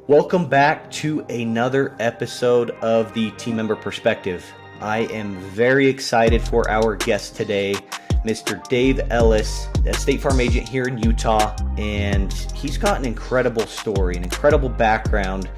Welcome back to another episode of the Team Member Perspective. I am very excited for our guest today, Mr. Dave Ellis, a State Farm agent here in Utah, and he's got an incredible story, an incredible background,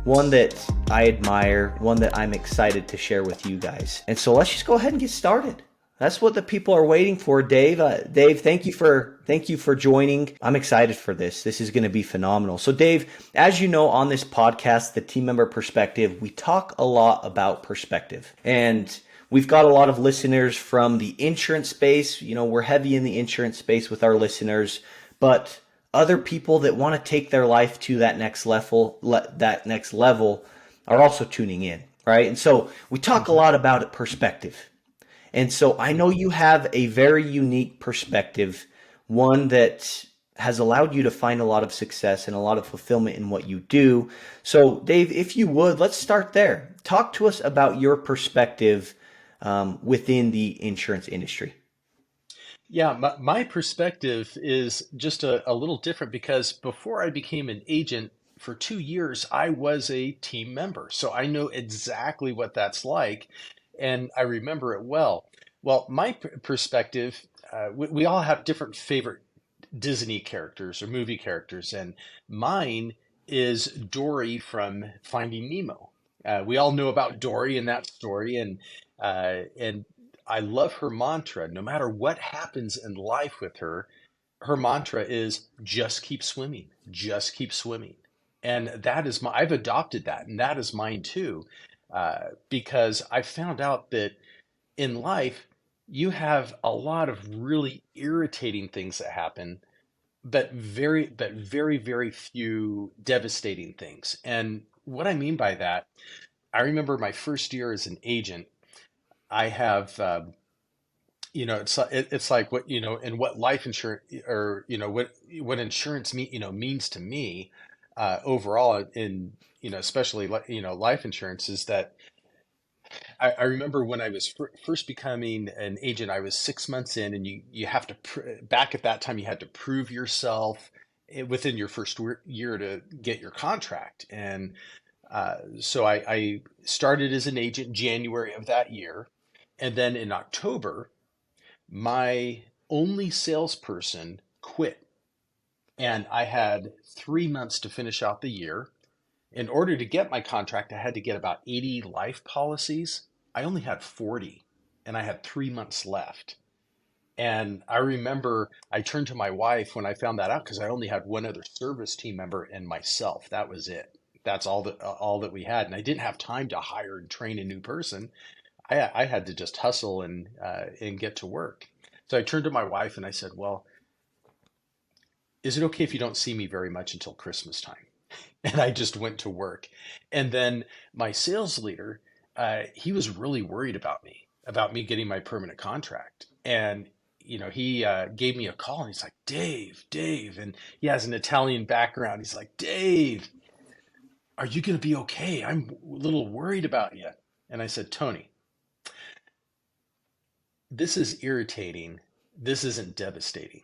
one that I admire, one that I'm excited to share with you guys. And so let's just go ahead and get started. That's what the people are waiting for, Dave. Dave, thank you for joining. I'm excited for this. This is going to be phenomenal. So, Dave, as you know, on this podcast, the Team Member Perspective, we talk a lot about perspective, and we've got a lot of listeners from the insurance space. You know, we're heavy in the insurance space with our listeners, but other people that want to take their life to that next level are also tuning in, right? And so we talk a lot about perspective. And so I know you have a very unique perspective, one that has allowed you to find a lot of success and a lot of fulfillment in what you do. So, Dave, if you would, let's start there. Talk to us about your perspective within the insurance industry. Yeah, my perspective is just a little different because before I became an agent for 2 years, I was a team member. So I know exactly what that's like, and I remember it well. Well, my perspective, we all have different favorite Disney characters or movie characters, and mine is Dory from Finding Nemo. We all know about Dory in that story, and I love her mantra. No matter what happens in life with her, her mantra is just keep swimming, just keep swimming. And that is I've adopted that, and that is mine too, because I found out that in life, you have a lot of really irritating things that happen, but very few devastating things. And what I mean by that, I remember my first year as an agent. I have, it's like what and what life insurance or what insurance means to me overall in especially life insurance is that I remember when I was first becoming an agent, I was 6 months in, and you have to back at that time you had to prove yourself within your first year to get your contract. And so I started as an agent January of that year, and then in October, my only salesperson quit, and I had 3 months to finish out the year. In order to get my contract, I had to get about 80 life policies. I only had 40, and I had 3 months left. And I remember I turned to my wife when I found that out because I only had one other service team member and myself. That was it. That's all that we had, and I didn't have time to hire and train a new person. I had to just hustle and get to work. So I turned to my wife and I said, "Well, is it okay if you don't see me very much until Christmas time?" And I just went to work. And then my sales leader, he was really worried about me getting my permanent contract. And he gave me a call and he's like, Dave, and he has an Italian background. He's like, Dave, are you going to be okay? I'm a little worried about you. And I said, Tony, this is irritating. This isn't devastating.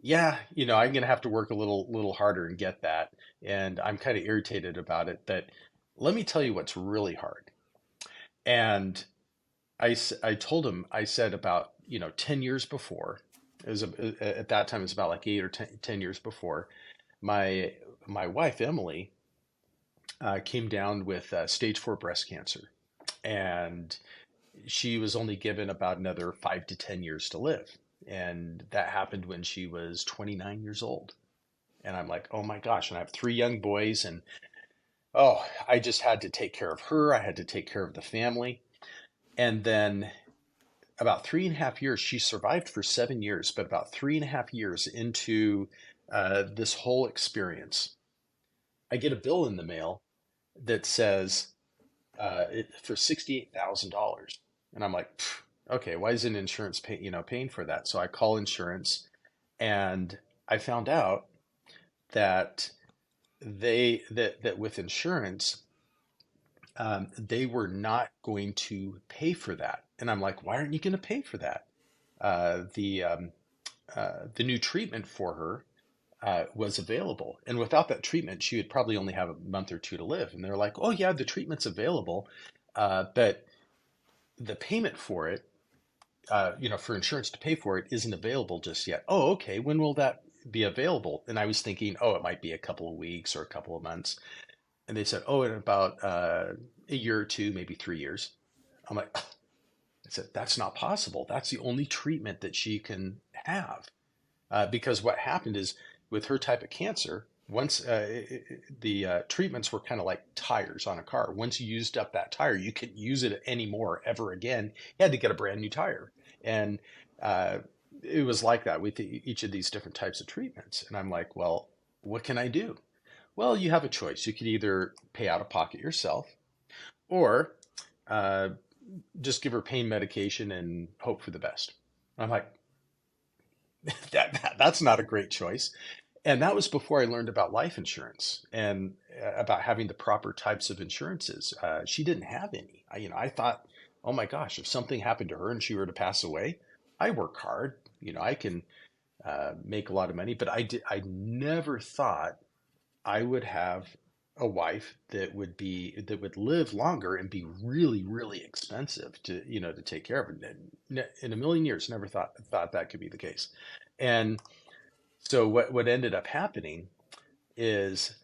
Yeah, I'm gonna have to work a little harder and get that, and I'm kind of irritated about it. But let me tell you what's really hard. And I told him, I said about 10 years before, at that time it was about like 8 or 10 years before, my my wife Emily came down with stage 4 breast cancer, and she was only given about another 5 to 10 years to live. And that happened when she was 29 years old. And I'm like, oh my gosh. And I have 3 young boys. And oh, I just had to take care of her. I had to take care of the family. And then about 3.5 years, she survived for 7 years, but about 3.5 years into this whole experience, I get a bill in the mail that says for $68,000. And I'm like, okay, why isn't insurance paying for that? So I call insurance, and I found out that that with insurance, they were not going to pay for that. And I'm like, why aren't you going to pay for that? The new treatment for her was available. And without that treatment, she would probably only have a month or two to live. And they're like, oh, yeah, the treatment's available, but the payment for it, for insurance to pay for it isn't available just yet. Oh, okay. When will that be available? And I was thinking, oh, it might be a couple of weeks or a couple of months. And they said, oh, in about a year or two, maybe 3 years. I'm like, I said, that's not possible. That's the only treatment that she can have. Because what happened is with her type of cancer, once the treatments were kind of like tires on a car. Once you used up that tire, you couldn't use it anymore ever again. You had to get a brand new tire. And uh, it was like that with each of these different types of treatments. And I'm like, well, what can I do? Well, you have a choice. You could either pay out of pocket yourself or uh, just give her pain medication and hope for the best. I'm like, that's not a great choice. And that was before I learned about life insurance and about having the proper types of insurances. She didn't have any. I thought, oh my gosh, if something happened to her and she were to pass away, I work hard. I can make a lot of money, but I never thought I would have a wife that would live longer and be really, really expensive to take care of. In a million years, never thought that could be the case. And so what ended up happening is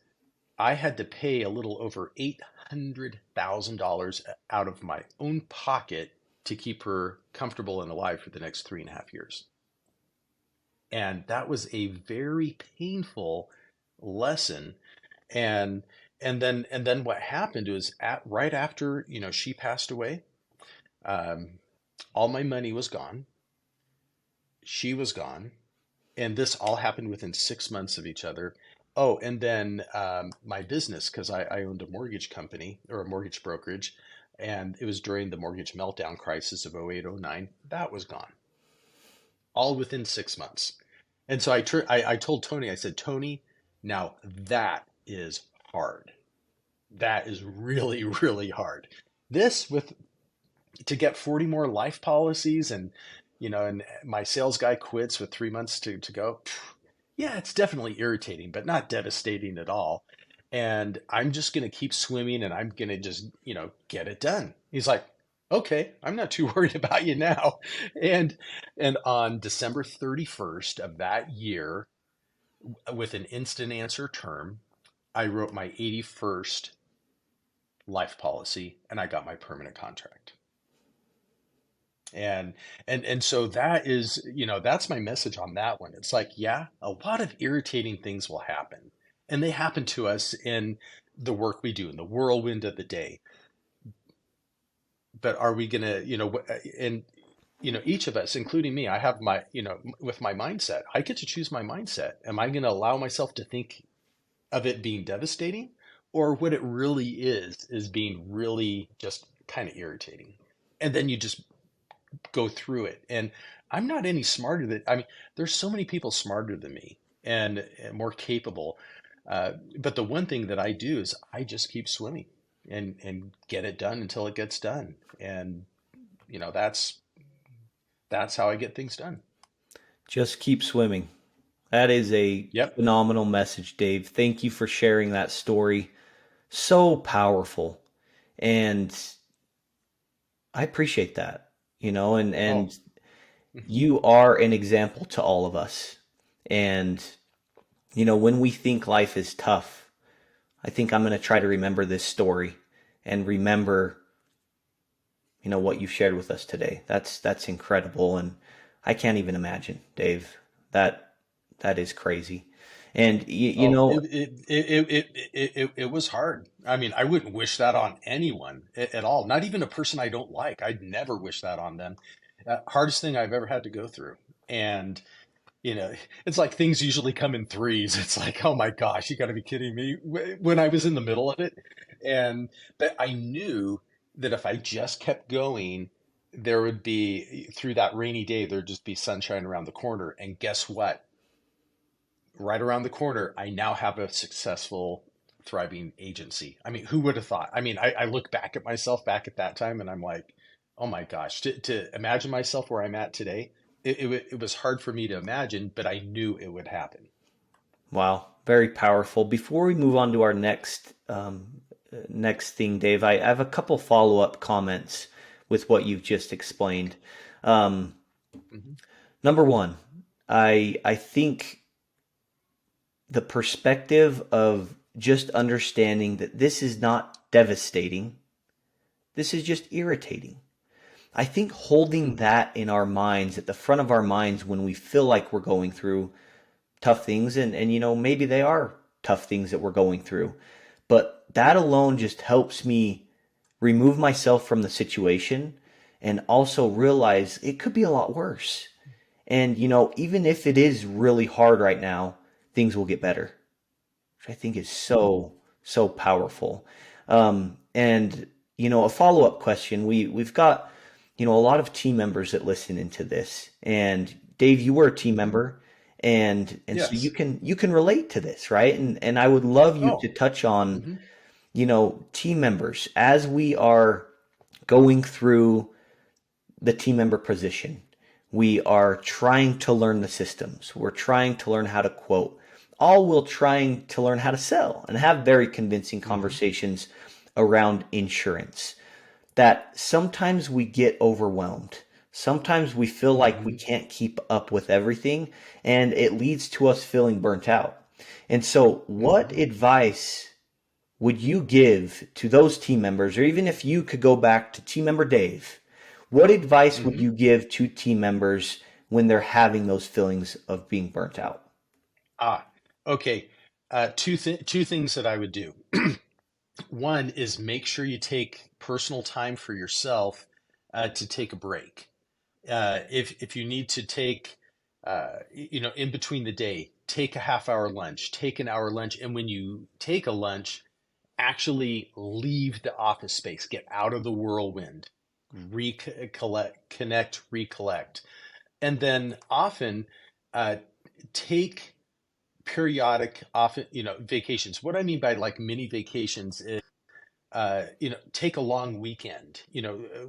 I had to pay a little over $800,000 out of my own pocket to keep her comfortable and alive for the next 3.5 years. And that was a very painful lesson. And and then what happened was right after, she passed away, um, all my money was gone. She was gone. And this all happened within 6 months of each other. Oh, and then my business, because I owned a mortgage company or a mortgage brokerage, and it was during the mortgage meltdown crisis of 08, 09, that was gone, all within 6 months. And so I told Tony, I said, Tony, now that is hard. That is really, really hard. This with to get 40 more life policies and my sales guy quits with 3 months to go. Yeah, it's definitely irritating, but not devastating at all. And I'm just going to keep swimming and I'm going to just, get it done. He's like, okay, I'm not too worried about you now. And, and on December 31st of that year, with an instant answer term, I wrote my 81st life policy and I got my permanent contract. And and so that is, that's my message on that one. It's like, yeah, a lot of irritating things will happen. And they happen to us in the work we do, in the whirlwind of the day. But are we gonna, and each of us, including me, I have my, with my mindset, I get to choose my mindset. Am I gonna allow myself to think of it being devastating? Or what it really is being really just kind of irritating. And then you just go through it. And I'm not any smarter I mean, there's so many people smarter than me and more capable. But the one thing that I do is I just keep swimming and get it done until it gets done. And that's how I get things done. Just keep swimming. That is a Yep. phenomenal message, Dave. Thank you for sharing that story. So powerful. And I appreciate that, and Oh, you are an example to all of us. And, when we think life is tough, I think I'm going to try to remember this story and remember, what you shared with us today. That's incredible. And I can't even imagine, Dave, that that is crazy. And, oh, it was hard. I mean, I wouldn't wish that on anyone at all. Not even a person I don't like. I'd never wish that on them. Hardest thing I've ever had to go through. And it's like things usually come in threes. It's like, oh my gosh, you got to be kidding me. When I was in the middle of it, but I knew that if I just kept going, there would be through that rainy day, there'd just be sunshine around the corner. And guess what? Right around the corner, I now have a successful, thriving agency. I mean, who would have thought? I mean, I look back at myself back at that time and I'm like, oh my gosh, to imagine myself where I'm at today, it was hard for me to imagine, but I knew it would happen. Wow, very powerful. Before we move on to our next thing, Dave, I have a couple follow-up comments with what you've just explained. Um, Hmm. Number one, I think the perspective of just understanding that this is not devastating, this is just irritating. I think holding Hmm. that in our minds, at the front of our minds when we feel like we're going through tough things, and maybe they are tough things that we're going through, but that alone just helps me remove myself from the situation and also realize it could be a lot worse. And even if it is really hard right now, things will get better, which I think is so powerful. And a follow up question: we've got a lot of team members that listen into this, and Dave, you were a team member, and so you Yes. can relate to this, right? And I would love you to Oh. touch on Hmm. team members as we are going through the team member position. We are trying to learn the systems. We're trying to learn how to quote. All while trying to learn how to sell and have very convincing Hmm. conversations around insurance. That sometimes we get overwhelmed. Sometimes we feel like we Hmm. can't keep up with everything, and it leads to us feeling burnt out. And so, what Hmm. advice would you give to those team members, or even if you could go back to team member Dave, what advice would Hmm. you give to team members when they're having those feelings of being burnt out? Ah, okay. Two things that I would do. One is make sure you take personal time for yourself to take a break. If you need to take, in between the day, take a half hour lunch, take an hour lunch, and when you take a lunch, actually leave the office space, get out of the whirlwind, recollect, connect, recollect, and then often uh, take periodic, often vacations. What I mean by like mini vacations is take a long weekend,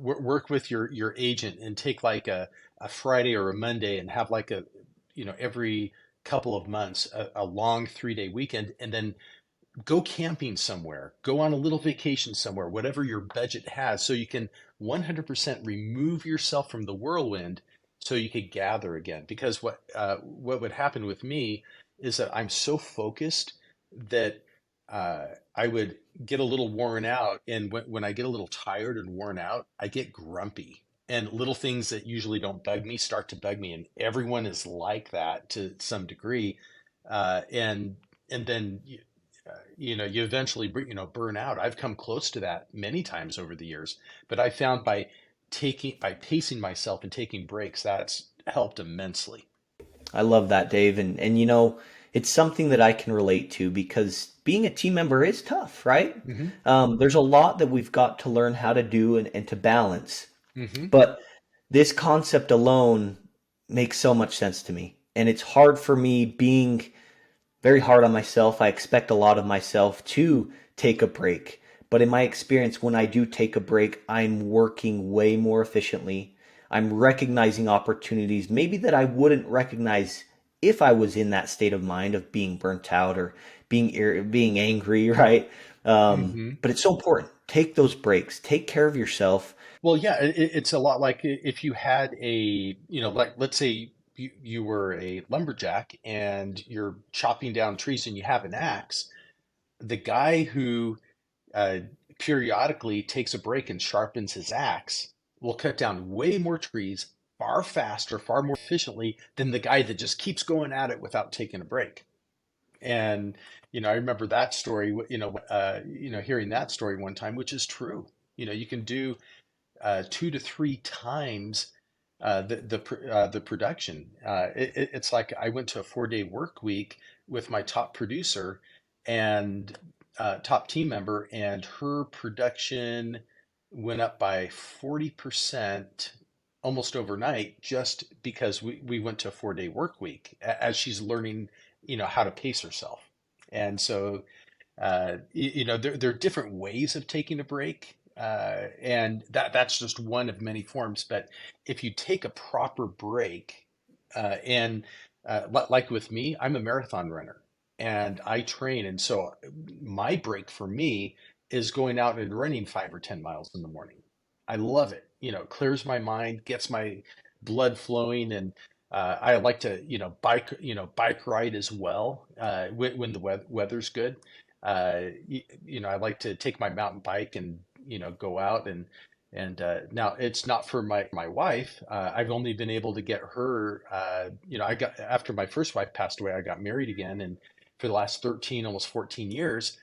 work with your agent and take like a Friday or a Monday and have like every couple of months a long 3-day weekend, and then go camping somewhere, go on a little vacation somewhere, whatever your budget has, so you can 100% remove yourself from the whirlwind so you could gather again. Because what would happen with me is that I'm so focused that I would get a little worn out. And when I get a little tired and worn out, I get grumpy. And little things that usually don't bug me start to bug me. And everyone is like that to some degree. And then you eventually burn out. I've come close to that many times over the years, but I found by pacing myself and taking breaks, that's helped immensely. I love that, Dave. And it's something that I can relate to because being a team member is tough, right? Hmm. There's a lot that we've got to learn how to do and to balance. Hmm. But this concept alone makes so much sense to me. And it's hard for me being very hard on myself. I expect a lot of myself to take a break. But in my experience, when I do take a break, I'm working way more efficiently. I'm recognizing opportunities maybe that I wouldn't recognize if I was in that state of mind of being burnt out or being angry, right? Hmm. But it's so important. Take those breaks. Take care of yourself. Well, yeah, it's a lot like if you had like let's say you were a lumberjack and you're chopping down trees and you have an axe. The guy who uh, periodically takes a break and sharpens his axe will cut down way more trees far faster, far more efficiently than the guy that just keeps going at it without taking a break. And I remember that story. Hearing that story one time, which is true. You can do 2 to 3 times the production. It's like I went to a 4-day work week with my top producer and top team member, and her production went up by 40% almost overnight just because we went to a 4-day work week as she's learning, how to pace herself. And so there are different ways of taking a break, and that's just one of many forms. But if you take a proper break, and like with me, I'm a marathon runner, and I train. And so my break for me is going out and running 5 or 10 miles in the morning. I love it. It clears my mind, gets my blood flowing, and I like to, bike ride as well when the weather's good. I like to take my mountain bike and, go out and now it's not for my wife. I've only been able to get her. I got after my first wife passed away, I got married again, and for the last 13, almost 14 years,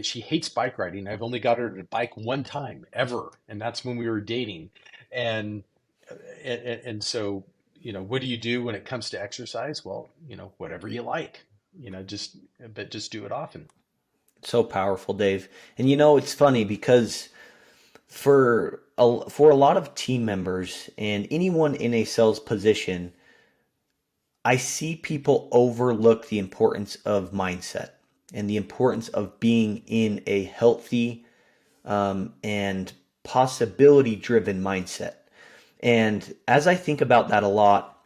she hates bike riding. I've only got her to bike one time ever, and that's when we were dating. And and so, what do you do when it comes to exercise? Well, whatever you like, just do it often. So powerful, Dave. And it's funny because for a lot of team members and anyone in a sales position, I see people overlook the importance of mindset and the importance of being in a healthy and possibility driven mindset. And as I think about that a lot,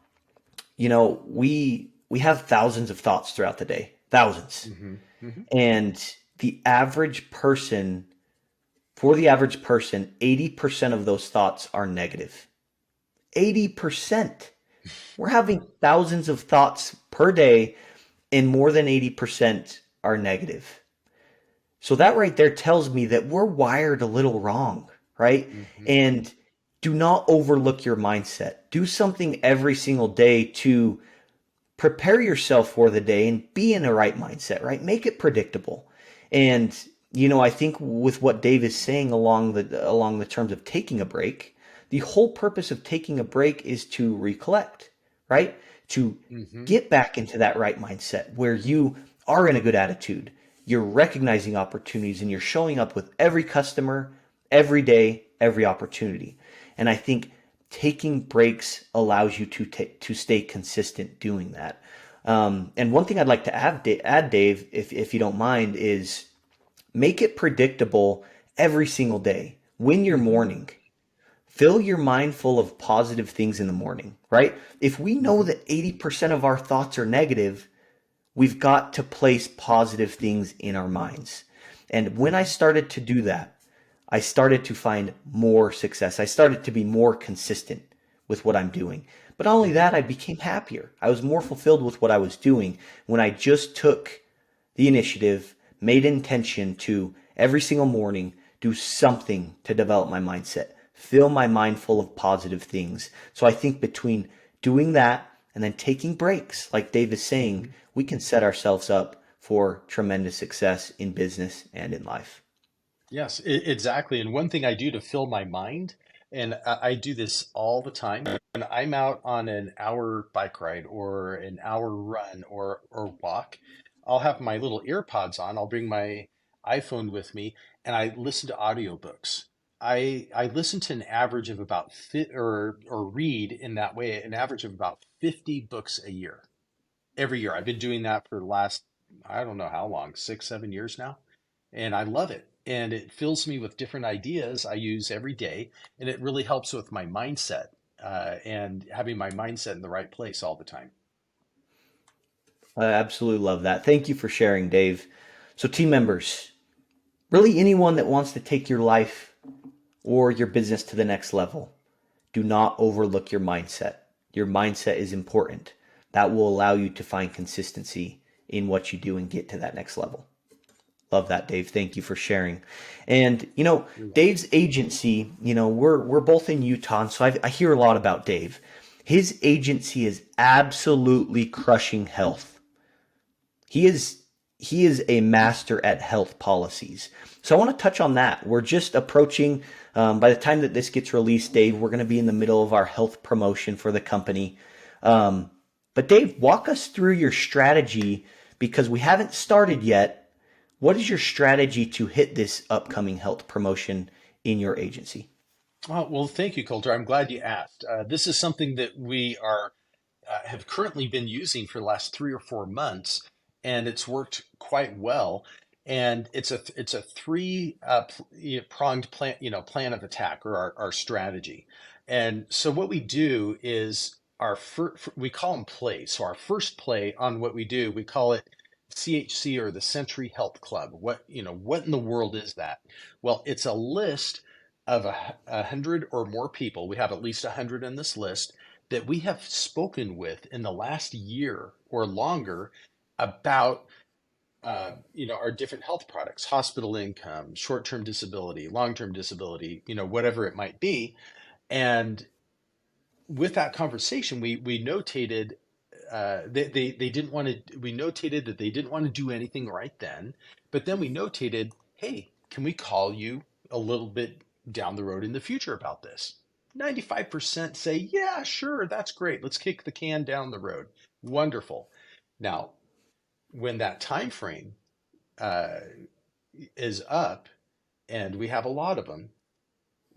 we have thousands of thoughts throughout the day, thousands. Hmm. Hmm. And the average person, for the average person, 80% of those thoughts are negative. 80%. We're having thousands of thoughts per day, and more than 80% are negative. So that right there tells me that we're wired a little wrong, right? Hmm. And do not overlook your mindset. Do something every single day to prepare yourself for the day and be in the right mindset, right? Make it predictable. And I think with what Dave is saying along the terms of taking a break, the whole purpose of taking a break is to recollect, right? To Hmm. get back into that right mindset where you are in a good attitude. You're recognizing opportunities and you're showing up with every customer, every day, every opportunity. And I think taking breaks allows you to stay consistent doing that. And one thing I'd like to add, Dave, if you don't mind, is make it predictable every single day. When you're Hmm. morning, fill your mind full of positive things in the morning, right? If we know Hmm. that 80% of our thoughts are negative, we've got to place positive things in our minds. And when I Hmm. started to do that, I started to find more success. I started to be more consistent with what I'm doing. But not only Hmm. that, I became happier. I was more fulfilled with what I was doing when I just took the initiative, made intention to every single morning do something to develop my mindset, fill my mind full of positive things. So I think between doing that and then taking breaks, like Dave is saying, Hmm. we can set ourselves up for tremendous success in business and in life. Yes, exactly. And one thing I do to fill my mind, and I do this all the time, when I'm out on an hour bike ride or an hour run or walk, I'll have my little ear pods on. I'll bring my iPhone with me, and I listen to audiobooks. I listen to an average of about or read in that way an average of about 50 books a year. Every year. I've been doing that for the last, I don't know how long, 6, 7 years now. And I love it. And it fills me with different ideas I use every day. And it really helps with my mindset and having my mindset in the right place all the time. I absolutely love that. Thank you for sharing, Dave. So, team members, really anyone that wants to take your life or your business to the next level, do not overlook your mindset. Your mindset is important. That will allow you to find consistency in what you do and get to that next level. Love that, Dave. Thank you for sharing. And You're welcome. Dave's agency, we're both in Utah, and so I hear a lot about Dave. His agency is absolutely crushing health. He is he is a master at health policies. So I want to touch on that. We're just approaching. By the time that this gets released, Dave, we're going to be in the middle of our health promotion for the company. Um, but Dave, walk us through your strategy because we haven't started yet. What is your strategy to hit this upcoming health promotion in your agency? Oh, well, thank you, Colter. I'm glad you asked. This is something that we are have currently been using for the last 3 or 4 months, and it's worked quite well. And it's a three pronged plan of attack or our strategy. And so what we do is we call them plays. So our first play on what we do, we call it CHC, or the Century Health Club. What in the world is that? Well, it's a list of 100 or more people. We have at least 100 in this list that we have spoken with in the last year or longer about our different health products, hospital income, short-term disability, long-term disability, whatever it might be. And with that conversation, we notated they didn't want to. We notated that they didn't want to do anything right then, but then we notated, hey, can we call you a little bit down the road in the future about this? 95% say, yeah, sure, that's great. Let's kick the can down the road. Wonderful. Now, when that time frame uh, is up, and we have a lot of them,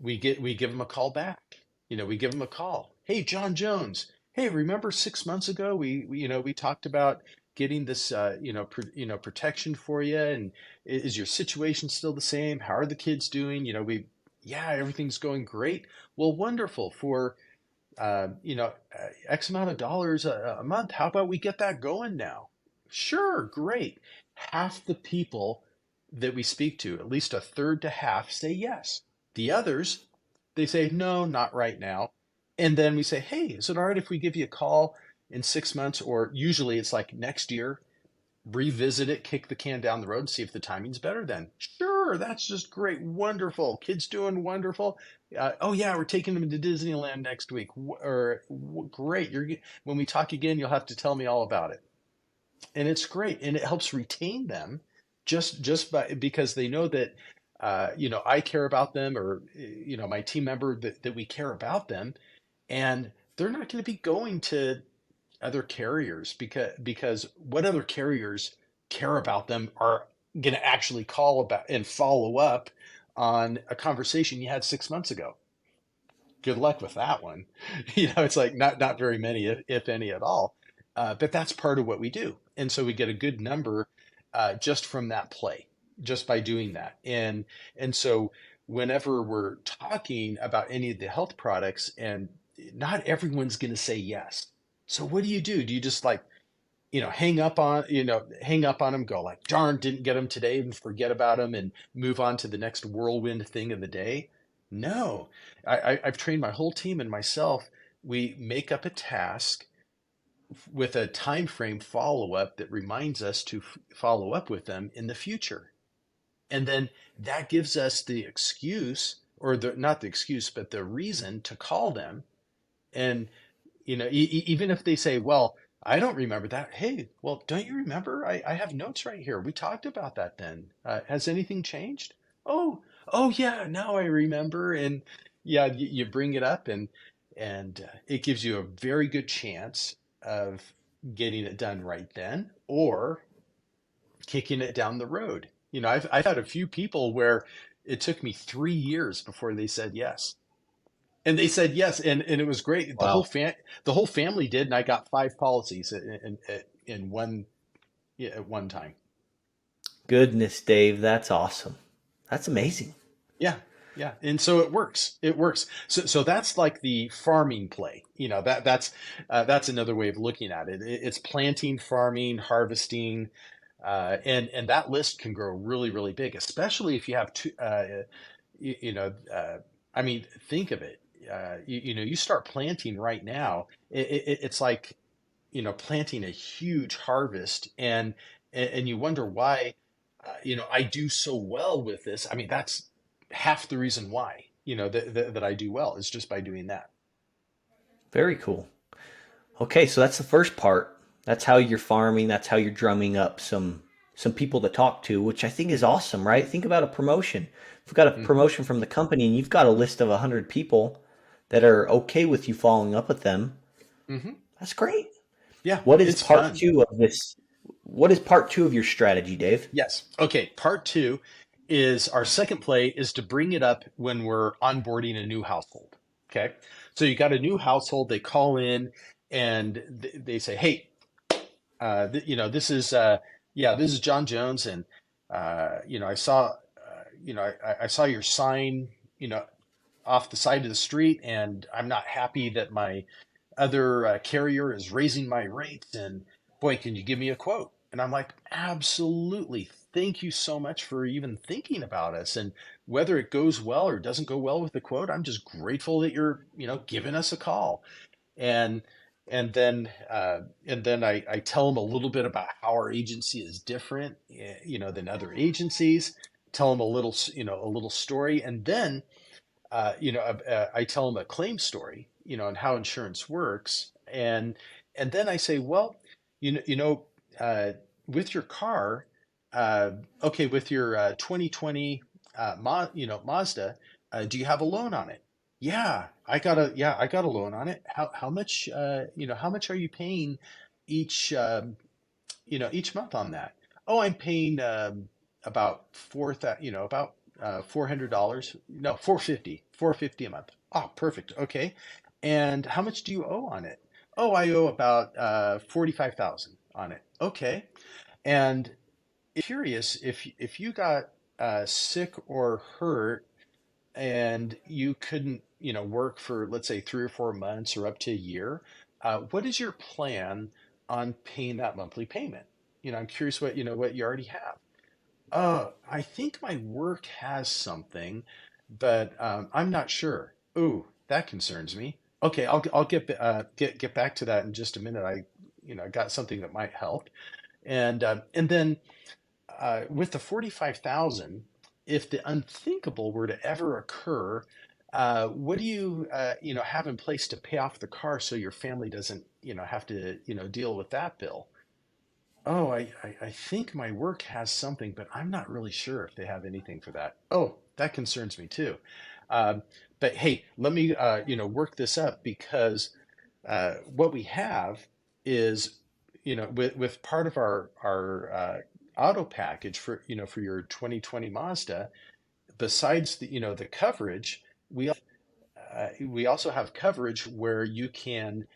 we give them a call back. We give them a call. Hey, John Jones. Hey, remember 6 months ago we talked about getting this protection for you, and is your situation still the same? How are the kids doing? Yeah, everything's going great. Well, wonderful. For X amount of dollars a month. How about we get that going now? Sure, great. Half the people that we speak to, at least a third to half, say yes. The others, they say, no, not right now. And then we say, hey, is it all right if we give you a call in 6 months? Or usually it's like next year, revisit it, kick the can down the road and see if the timing's better then. Sure, that's just great. Wonderful. Kids doing wonderful. Oh, yeah, we're taking them to Disneyland next week. Great. When we talk again, you'll have to tell me all about it. And it's great. And it helps retain them because they know that, I care about them, or, my team member, that we care about them. And they're not going to be going to other carriers, because what other carriers care about them are going to actually call about and follow up on a conversation you had 6 months ago. Good luck with that one. It's like not very many, if any at all. But that's part of what we do, and so we get a good number just from that play, just by doing that. And so whenever we're talking about any of the health products, and not everyone's going to say yes. So what do? Do you just like, hang up on them, go like, darn, didn't get them today, and forget about them and move on to the next whirlwind thing of the day? No, I've trained my whole team and myself. We make up a task with a time frame follow up that reminds us to follow up with them in the future. And then that gives us the excuse, or not the excuse, but the reason to call them. And even if they say, well, I don't remember that. Hey, well, don't you remember? I have notes right here. We talked about that then. Has anything changed? Oh, oh yeah, now I remember. And yeah, you bring it up, and it gives you a very good chance of getting it done right then, or kicking it down the road. I've had a few people where it took me 3 years before they said yes. And they said yes, and it was great. Wow. The whole family did, and I got 5 policies in one, yeah, at one time. Goodness, Dave, that's awesome. That's amazing. Yeah, yeah, and so it works. It works. So that's like the farming play. That's another way of looking at it. It's planting, farming, harvesting, and that list can grow really, really big, especially if you have two. You, you know, I mean, think of it. You start planting right now. It's like, planting a huge harvest, and you wonder why, I do so well with this. I mean, that's half the reason why, that I do well, is just by doing that. Very cool. Okay, so that's the first part. That's how you're farming. That's how you're drumming up some people to talk to, which I think is awesome, right? Think about a promotion. If you've got a Hmm. promotion from the company and you've got a list of 100 people that are okay with you following up with them, Hmm. that's great. Yeah, What is it's part fun. two of this? What is part two of your strategy, Dave? Yes. Okay. Part two is our second play is to bring it up when we're onboarding a new household. Okay. So you got a new household, they call in, and they say, hey, this is, yeah, this is John Jones. And, I saw, I saw your sign, off the side of the street, and I'm not happy that my other carrier is raising my rates. And boy, can you give me a quote? And I'm like, absolutely. Thank you so much for even thinking about us. And whether it goes well or doesn't go well with the quote, I'm just grateful that you're, giving us a call. And and then I tell them a little bit about how our agency is different, than other agencies. Tell them a little story, and then I tell them a claim story, and how insurance works, and then I say, well, you know, you know, uh, with your car, uh, okay, with your 2020 Mazda, do you have a loan on it? I got a loan on it. How much how much are you paying each each month on that? Oh, I'm paying about $400. No, 450 a month. Oh, perfect. Okay. And how much do you owe on it? Oh, I owe about 45,000 on it. Okay. And curious if you got sick or hurt and you couldn't, work for, let's say, 3 or 4 months or up to a year, what is your plan on paying that monthly payment? I'm curious what you already have. I think my work has something, but I'm not sure. Ooh, that concerns me. Okay, I'll get back to that in just a minute. I got something that might help. And then with the 45,000, if the unthinkable were to ever occur, what do you have in place to pay off the car so your family doesn't have to deal with that bill? Oh, I think my work has something, but I'm not really sure if they have anything for that. Oh, that concerns me too. Um, but hey, let me work this up, because what we have is, with part of our auto package for for your 2020 Mazda, besides the coverage, we also have coverage where you can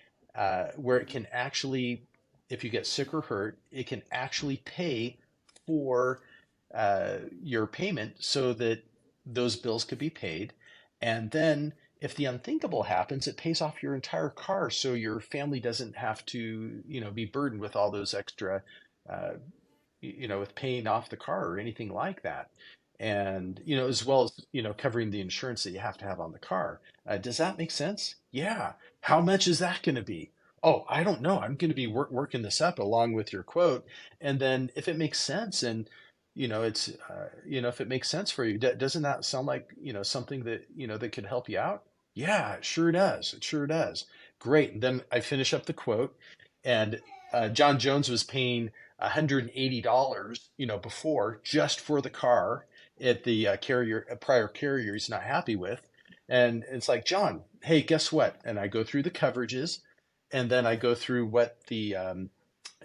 where it can actually, if you get sick or hurt, it can actually pay for your payment so that those bills could be paid. And then if the unthinkable happens, it pays off your entire car so your family doesn't have to, be burdened with all those extra uh, with paying off the car or anything like that. And, as well as, covering the insurance that you have to have on the car. Does that make sense? Yeah. How much is that going to be? Oh, I don't know. I'm going to be working this up along with your quote. And then if it makes sense, and, if it makes sense for you, doesn't that sound like, something that, that could help you out? Yeah, it sure does. It sure does. Great. And then I finish up the quote, and John Jones was paying $180, before, just for the car at the prior carrier he's not happy with. And it's like, John, hey, guess what? And I go through the coverages, and then I go through what the,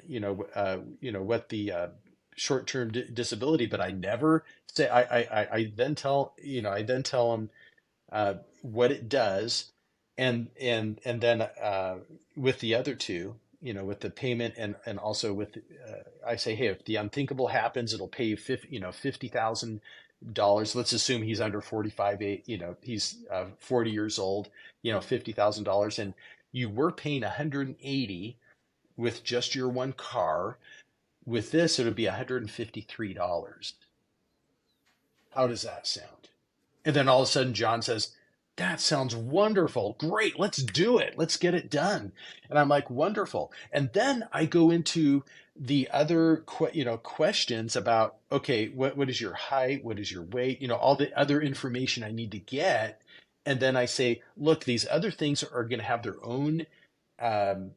what the short-term disability, but I never say, I then tell, I then tell him what it does, and then with the other two, with the payment, and also with I say, hey, if the unthinkable happens, it'll pay you $50,000. Let's assume he's under 45, he's 40 years old, $50,000, and you were paying 180 with just your one car. With this, it would be $153. How does that sound? And then all of a sudden, John says, that sounds wonderful. Great. Let's do it. Let's get it done. And I'm like, wonderful. And then I go into the other, questions about, okay, what is your height? What is your weight? All the other information I need to get. And then I say, look, these other things are going to have their own, um,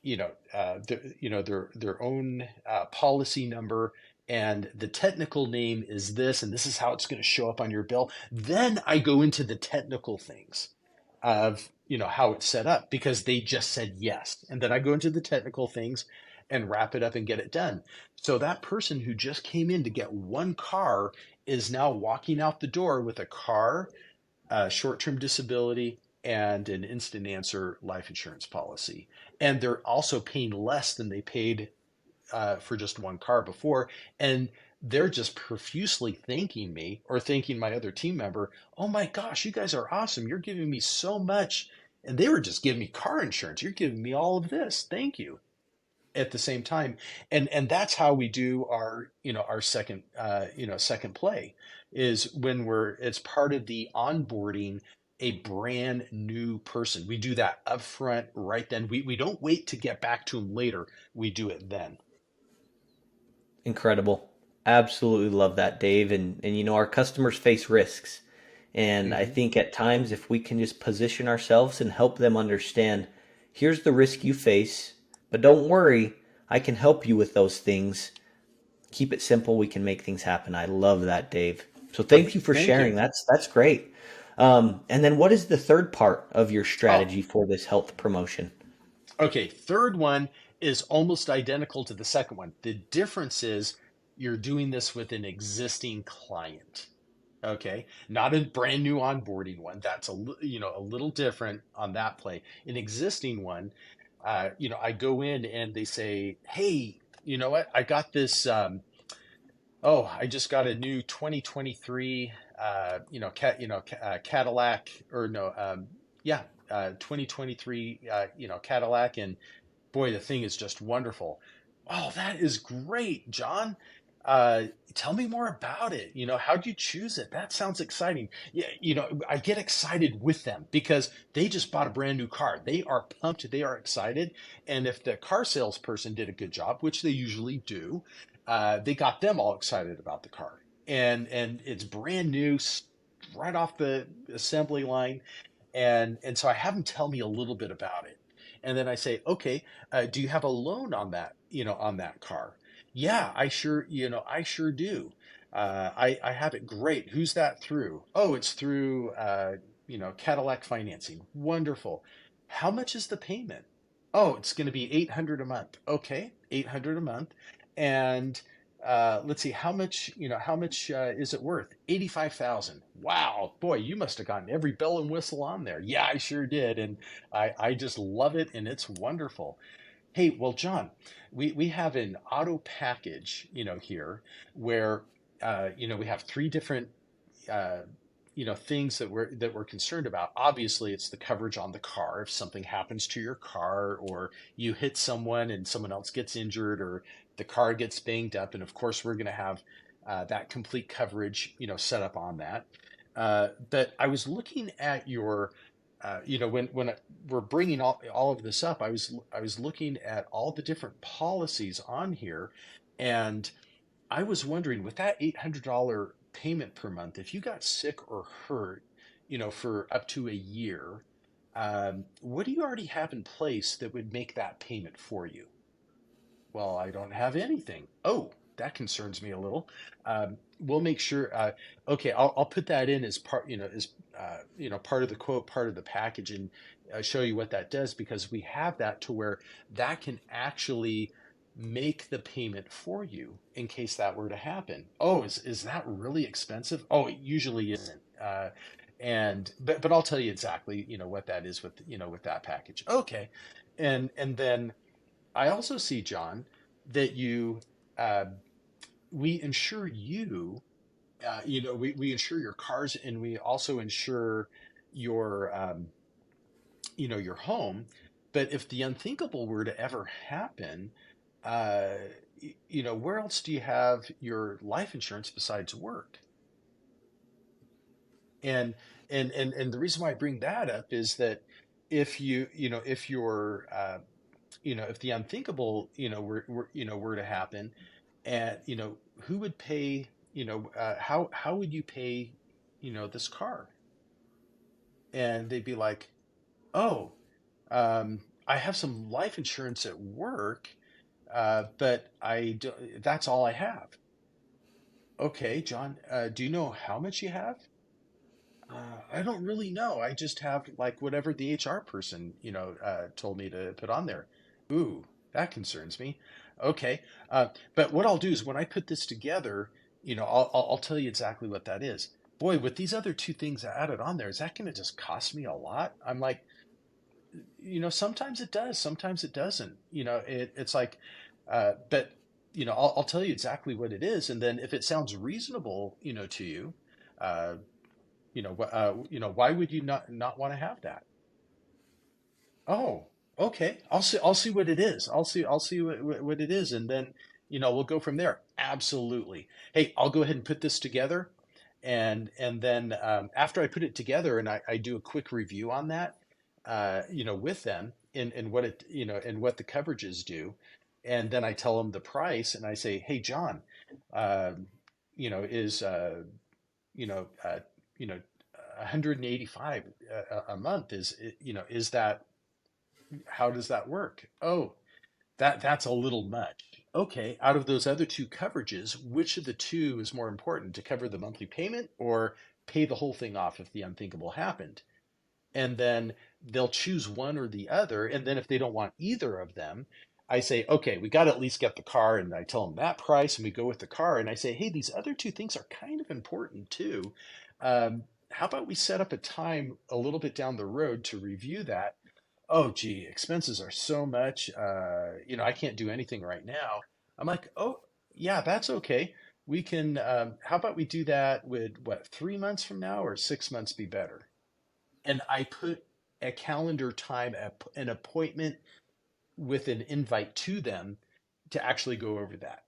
their own policy number, and the technical name is this, and this is how it's going to show up on your bill. Then I go into the technical things of how it's set up, because they just said yes, and then I go into the technical things and wrap it up and get it done. So that person who just came in to get one car is now walking out the door with a car, short-term disability, and an instant answer life insurance policy. And they're also paying less than they paid for just one car before. And they're just profusely thanking me, or thanking my other team member. Oh my gosh, you guys are awesome. You're giving me so much. And they were just giving me car insurance. You're giving me all of this. Thank you. at the same time. And that's how we do our, our second, second play is when it's part of the onboarding a brand new person. We do that up front right then. We don't wait to get back to them later. We do it then. Incredible. Absolutely love that, Dave. And our customers face risks. And I Hmm. think at times, if we can just position ourselves and help them understand, here's the risk you face, but don't worry, I can help you with those things. Keep it simple. We can make things happen. I love that, Dave. So thank you for Thank you. sharing. That's great. And then what is the third part of your Oh, strategy for this health promotion? okay. Third one is almost identical to the second one. The difference is you're doing this with an existing client. Okay, not a brand new onboarding one. That's a little different on that play. An existing one, I go in and they say, "Hey, you know what? I got this. Oh, I just got a new 2023, Cadillac, or no, yeah, 2023, Cadillac, and boy, the thing is just wonderful. Oh, that is great, John. Uh, Tell me more about it. How'd you choose it? That sounds exciting. Yeah, I get excited with them because they just bought a brand new car. They are pumped. They are excited. And if the car salesperson did a good job, which they usually do, they got them all excited about the car. And it's brand new, right off the assembly line, and so I have them tell me a little bit about it. And then I say, okay, do you have a loan on that, on that car? Yeah, I sure do. I have it. Great. Who's that through? Oh, it's through, Cadillac financing. Wonderful. How much is the payment? Oh, it's going to be 800 a month. Okay, 800 a month. And let's see, how much is it worth? 85,000. Wow, boy, you must have gotten every bell and whistle on there. Yeah, I sure did. And I just love it and it's wonderful. Hey, well, John, we have an auto package, here where, we have three different, uh, things that we're concerned about. Obviously, it's the coverage on the car if something happens to your car, or you hit someone and someone else gets injured, or the car gets banged up, and of course, we're going to have that complete coverage, set up on that. But I was looking at your, we're bringing all of this up, I was looking at all the different policies on here, and I was wondering, with that $800 payment per month, if you got sick or hurt, for up to a year, what do you already have in place that would make that payment for you? Well, I don't have anything. Oh, that concerns me a little. We'll make sure. Okay, I'll put that in as part, part of the quote, part of the package, and show you what that does, because we have that to where that can actually make the payment for you in case that were to happen. Oh, is that really expensive? Oh, it usually isn't. But I'll tell you exactly, what that is with, with that package. Okay, and then I also see, John, that uh, we insure you, we insure your cars, and we also insure your, your home. But if the unthinkable were to ever happen, uh, where else do you have your life insurance besides work? And and the reason why I bring that up is that if you're, if the unthinkable, were to happen, and who would pay, how would you pay, this car? And they'd be like, oh, I have some life insurance at work, but that's all I have. Okay, John, do you know how much you have? I don't really know. I just have like whatever the HR person, told me to put on there. Ooh, that concerns me. Okay, but what I'll do is when I put this together, I'll tell you exactly what that is. Boy, with these other two things added on there, is that going to just cost me a lot? I'm like, sometimes it does, sometimes it doesn't. It's like, but I'll tell you exactly what it is, and then if it sounds reasonable, to you, uh, why would you not want to have that? Oh. Okay, I'll see what it is. I'll see what it is, and then we'll go from there. Absolutely. Hey, I'll go ahead and put this together, and then after I put it together and I do a quick review on that, with them and what it and what the coverages do, and then I tell them the price, and I say, hey, John, uh, is you know you know 185 a month is that how does that work? Oh, that's a little much. Okay, out of those other two coverages, which of the two is more important to cover the monthly payment or pay the whole thing off if the unthinkable happened? And then they'll choose one or the other. And then if they don't want either of them, I say, okay, we got to at least get the car. And I tell them that price and we go with the car. And I say, hey, these other two things are kind of important too. How about we set up a time a little bit down the road to review that? Oh, gee, expenses are so much. I can't do anything right now. I'm like, oh, yeah, that's okay. We can, how about we do that with what, 3 months from now or 6 months be better? And I put a calendar time, an appointment with an invite to them to actually go over that.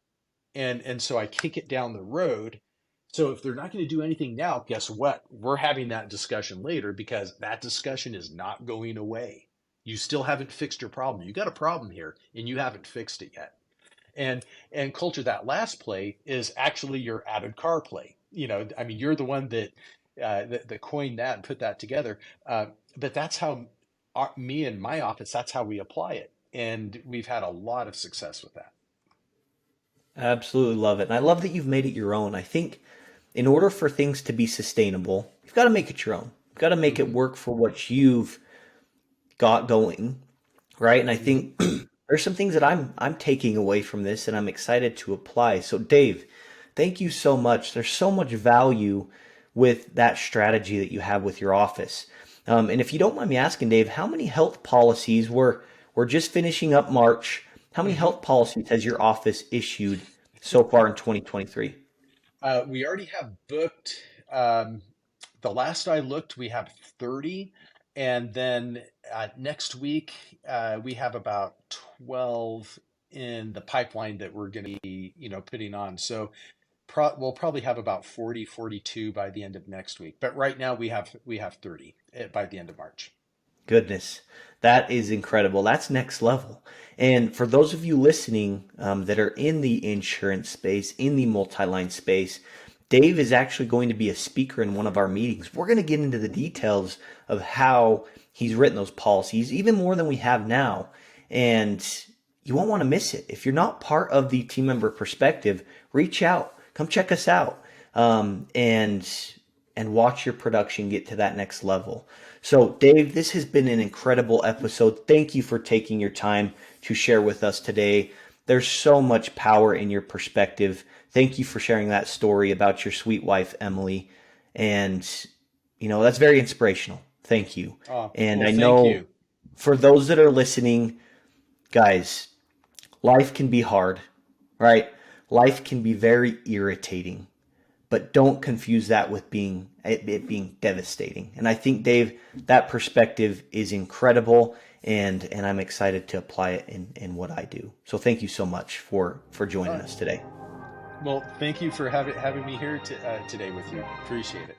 And so I kick it down the road. So if they're not going to do anything now, guess what? We're having that discussion later because that discussion is not going away. You still haven't fixed your problem. You got a problem here and you haven't fixed it yet. And Culture, that last play is actually your added car play. I mean, you're the one that coined that and put that together. But that's how me and my office, that's how we apply it. And we've had a lot of success with that. I absolutely love it. And I love that you've made it your own. I think in order for things to be sustainable, you've got to make it your own. You've got to make it Hmm. work for what you've got going, right? And I Hmm. think there's some things that I'm taking away from this and I'm excited to apply. So Dave, thank you so much. There's so much value with that strategy that you have with your office. And if you don't mind me asking, Dave, how many health policies we're just finishing up March? How many Hmm. health policies has your office issued so far in 2023? We already have booked. Um, the last I looked, we have 30. And then next week, we have about 12 in the pipeline that we're going to be, putting on. So we'll probably have about 40, 42 by the end of next week. But right now we have 30 by the end of March. Goodness, that is incredible. That's next level. And for those of you listening that are in the insurance space, in the multi-line space, Dave is actually going to be a speaker in one of our meetings. We're going to get into the details of how he's written those policies, even more than we have now. And you won't want to miss it. If you're not part of the team member perspective, reach out, come check us out, and watch your production get to that next level. So, Dave, this has been an incredible episode. Thank you for taking your time to share with us today. There's so much power in your perspective. Thank you for sharing that story about your sweet wife, Emily. And, that's very inspirational. Thank you. And Well, I thank know you. for those that are listening, guys, life can be hard, right? Life can be very irritating, but don't confuse that with it being devastating. And I think, Dave, that perspective is incredible, and I'm excited to apply it in what I do. So thank you so much for joining Uh, us today. well, thank you for having me here today with you. Appreciate it.